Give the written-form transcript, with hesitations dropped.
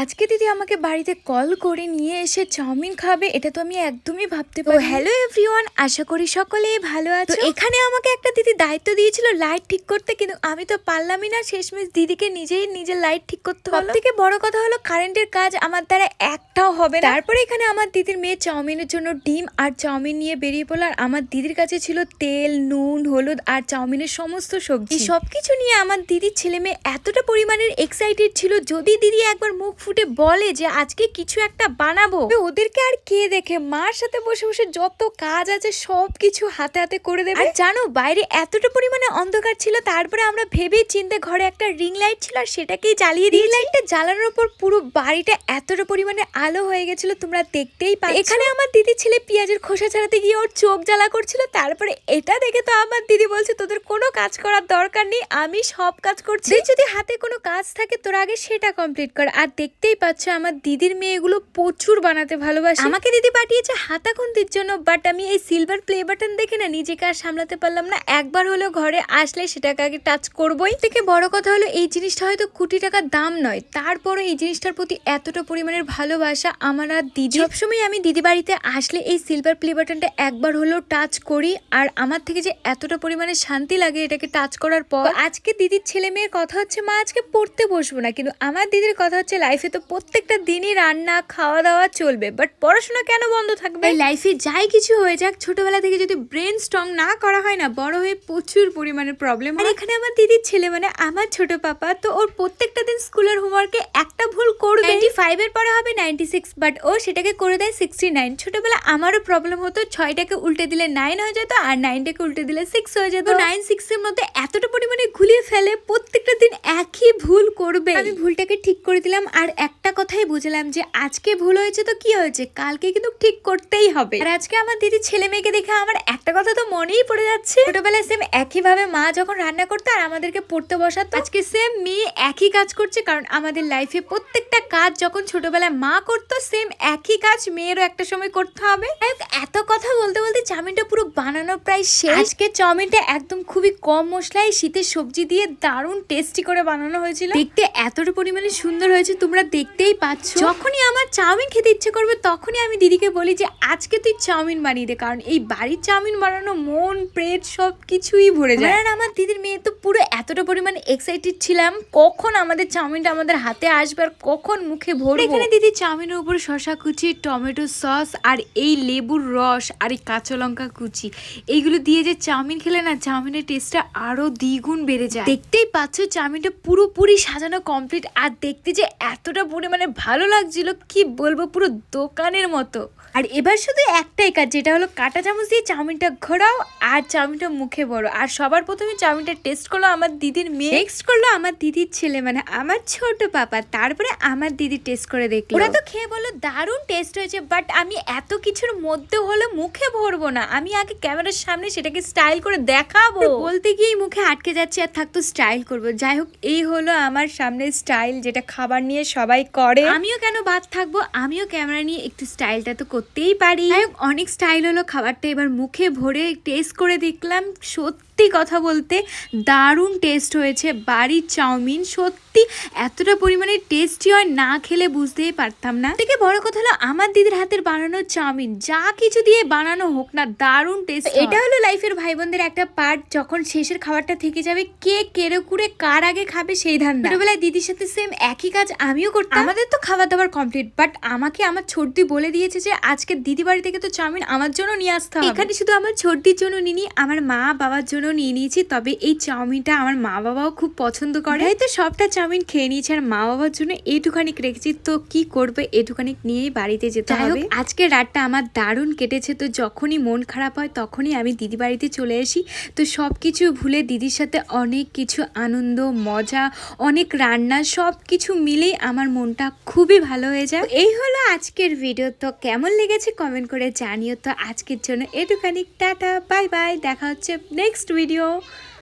আজকে দিদি আমাকে বাড়িতে কল করে নিয়ে এসে চাউমিন খাবে, এটা তো আমি একদমই ভাবতে পারি। হ্যালো এভরিওয়ান, আশা করি সকলেই ভালো আছো। এখানে আমাকে একটা দিদি দায়িত্ব দিয়েছিল লাইট ঠিক করতে, কিন্তু আমি তো পারলামই না। শেষমেশ দিদিকে নিজের লাইট ঠিক করতে হলো। সবথেকে বড় কথা হলো কারেন্টের কাজ আমার দ্বারা একটাও হবে না। তারপরে এখানে আমার দিদির মেয়ে চাউমিনের জন্য ডিম আর চাউমিন নিয়ে বেরিয়ে পড়লো, আর আমার দিদির কাছে ছিল তেল, নুন, হলুদ আর চাউমিনের সমস্ত সবজি। সবকিছু নিয়ে আমার দিদির ছেলে মেয়ে এতটা পরিমাণের এক্সাইটেড ছিল, যদি দিদি একবার মুখ ফুটে বলে যে আজকে কিছু একটা বানাবো, ওদেরকে আর কে দেখে মার সাথে বসে বসে যত কাজ আছে সবকিছু হাতে হাতে করে দেবে। আর জানো বাইরে এতটা পরিমাণে অন্ধকার ছিল, তারপরে আমরা ভেবে চিন্তে ঘরে একটা রিং লাইট ছিল আর সেটাকেই জ্বালিয়ে দিই। লাইটটা জ্বালানোর পর পুরো বাড়িটা এতটা পরিমাণে আলো হয়ে গেছিল, তোমরা দেখতেই পাচ্ছ। এখানে আমার দিদি ছেলে পেঁয়াজের খোসা ছাড়াতে গিয়ে ওর চোখ জ্বালা করছিল, তারপরে এটা দেখে তো আমার দিদি বলছে তোদের কোনো কাজ করার দরকার নেই, আমি সব কাজ করছি। যদি হাতে কোনো কাজ থাকে তোর আগে সেটা কমপ্লিট কর। আর দেখতেই পাচ্ছ আমার দিদির মেয়েগুলো প্রচুর বানাতে ভালোবাসে। আমাকে দিদি পাঠিয়েছে হাতা খুন্তির জন্য, বাট আমি এই সিলভার প্লে বাটন দেখে না নিজেকে আর সামলাতে পারলাম না। একবার হলো ঘরে আসলে সেটাকে আগে টাচ করবোই। থেকে বড় কথা হলো এই জিনিসটা হয়তো কোটি টাকার দাম নয়, তারপরে এই জিনিসটার প্রতি এতটা পরিমাণের ভালোবাসা আমার আর দিদি। সবসময় আমি দিদি বাড়িতে আসলে এই সিলভার প্লে বাটনটা একবার হলো টাচ করি, আর আমার থেকে যে এতটা পরিমাণে শান্তি লাগে এটাকে টাচ করার পর। আজকে দিদির ছেলে মেয়ের কথা হচ্ছে মা আজকে পড়তে বসবো না, কিন্তু আমার দিদির কথা হচ্ছে লাইফে তো প্রত্যেকটা দিনই রান্না খাওয়া দাওয়া চলবে, বাট পড়াশোনা কেন বন্ধ থাকবে? লাইফে যাই কিছু হয়ে যাক, ছোটবেলা থেকে যদি ব্রেন স্ট্রং না করা হয় না, বড় হয়ে প্রচুর পরিমাণে প্রবলেম। আর এখানে আমার দিদির ছেলে মানে আমার ছোট পাপা, তো ওর প্রত্যেকটা দিন স্কুলের হোমওয়ার্কে একটা ভুল করবে। 95 এর পরে হবে 96, বাট ও সেটাকে করে দেয় 69। ছোটবেলা আমারও প্রবলেম হতো, 6টাকে উল্টে দিলে 9 হয়ে যেত, আর 9টাকে উল্টে দিলে 6 হয়ে যেত। 9 6 এর মধ্যে এতটা পরিমাণে ঘুলিয়ে ফেলে, প্রত্যেকটা দিন একই ভুল করবে। আমি ভুলটাকে ঠিক করে দিলাম, আর একটা কথাই বুঝলাম যে আজকে ভুল হয়েছে তো কি হয়েছে, কালকে কিন্তু ঠিক করতেই হবে। আর আজকে আমার দিদির ছেলে মেয়েকে দেখে আমার একটা কথা তো মনেই পড়ে যাচ্ছে, ছোটবেলায় সেম একইভাবে মা যখন রান্না করতো আর আমাদেরকে পড়তে বসাতো, আজকে সেম মেয়ে একই কাজ করছে। কারণ আমাদের লাইফে প্রত্যেকটা কাজ যখন ছোটবেলায় মা করতো, সেম একই কাজ মেয়েরও একটা সময় করতে হবে। এত কথা বলতে বলতে চাউমিনটা পুরো বানানো প্রায় শেষ। আজকে চাউমিনটা একদম খুবই কম মশলায় শীতের সবজি দিয়ে দারুণ টেস্টি করে বানানো হয়েছিল, দেখতে এতটা পরিমাণে সুন্দর হয়েছে তোমরা দেখতেই পাচ্ছ। যখনই আমার চাউমিন খেতে ইচ্ছে করবে তখনই আমি দিদিকে বলি যে আজকে তুই চাউমিন বানিয়ে দে, কারণ এই বাড়ির চাউমিন বানানো মন পেট সব কিছুই ভরে যায়। আর আমার দিদির মেয়ে তো পুরো এতটা পরিমাণে এক্সাইটেড ছিলাম কখন আমাদের চাউমিনটা আমাদের হাতে আসবে আর কখন মুখে ভরবো। এখানে দিদি চাউমিনের উপর শসা কুচি, টমেটো সস আর এই লেবুর রস আর এই কাঁচা লঙ্কা কুচি, এইগুলো দিয়ে যে চাউমিন খেলে না চাউমিনের টেস্টটা আরো দ্বিগুণ বেড়ে যায়। দেখতেই পাচ্ছ চাউমিনটা পুরোপুরি সাজানো কমপ্লিট, আর দেখতে যে এতটা পরিমাণে ভালো লাগছিল কি বলবো, পুরো দোকানের মতো। আর এবার শুধু একটাই কাজ, যেটা হলো কাঁটা চামচ দিয়ে চাউমিনটা ঘোরাও আর চাউমিনটা মুখে বড়। আর সবার প্রথমে চাউমিনটা টেস্ট করলো আমার দিদির মেয়ে, নেক্সট করলো আমার দিদির ছেলে মানে আমার ছোট পাপা, তারপরে আমার দিদি টেস্ট করে দেখলো। ওরা তো খেয়ে বললো দারুণ টেস্ট হয়েছে, বাট আমি এত কিছুর মধ্যে হলো মুখে ভরবো না, আমি আগে ক্যামেরার সামনে সেটাকে স্টাইল করে দেখাবো। বলতে গিয়েই মুখে আটকে যাচ্ছে আর থাকতো স্টাইল করবো। যাই হোক, এই হলো আমার সামনে স্টাইল, যেটা খাবার নিয়ে সবাই করে, আমিও কেন বাদ থাকবো, আমিও ক্যামেরা নিয়ে একটু স্টাইলটা তো করতেই পারি। অনেক স্টাইল হলো, খাবারটা এবার মুখে ভরে টেস্ট করে দেখলাম, সত্যি কথা বলতে দারুণ টেস্ট হয়েছে বাড়ির চাউমিন। সত্যি এতটা পরিমাণে টেস্টি হয়, না খেলে বুঝতেই পারতাম না। থেকে বড় কথা হলো আমার দিদির হাতের বানানো চাউমিন যা কিছু দিয়ে বানানো হোক না দারুণ টেস্ট। এটা হলো লাইফের ভাই বোনদের একটা পার্ট, যখন শেষের খাবারটা থেকে যাবে কে কেড়ে কুড়ে কার আগে খাবে সেই ধান্দা। ছোটবেলায় দিদির সাথে সেম একই কাজ আমিও করতাম। আমাদের তো খাবার দাবার কমপ্লিট, বাট আমাকে আমার ছোটদি বলে দিয়েছে যে আজকে দিদি বাড়ি থেকে তো চাউমিন আমার জন্য নিয়ে আসতে হবে। এখানে শুধু আমার ছোটদির জন্য নিনি, আমার মা বাবার জন্য নিয়ে নিয়েছি। তবে এই চাউমিনটা আমার মা বাবাও খুব পছন্দ করে, হয়তো সবটা চাউমিন খেয়ে নিয়েছে, আর মা বাবার জন্য এইটুখানি রেখেছি। তো কি করবে, এইটুখানি নিয়েই বাড়িতে যেতে হবে। আজকে রাতটা আমার দারুণ কেটেছে। তো যখনই মন খারাপ হয় তখনই আমি দিদি বাড়িতে চলে আসি, তো সব কিছু ভুলে দিদির সাথে অনেক কিছু আনন্দ মজা, অনেক রান্না, সব কিছু মিলেই আমার মনটা খুবই ভালো হয়ে যায়। এই হলো আজকের ভিডিও, তো কেমন লেগেছে কমেন্ট করে জানিও। তো আজকের জন্য এটুখানি, টাটা বাই বাই, দেখা হচ্ছে নেক্সট ভিডিও।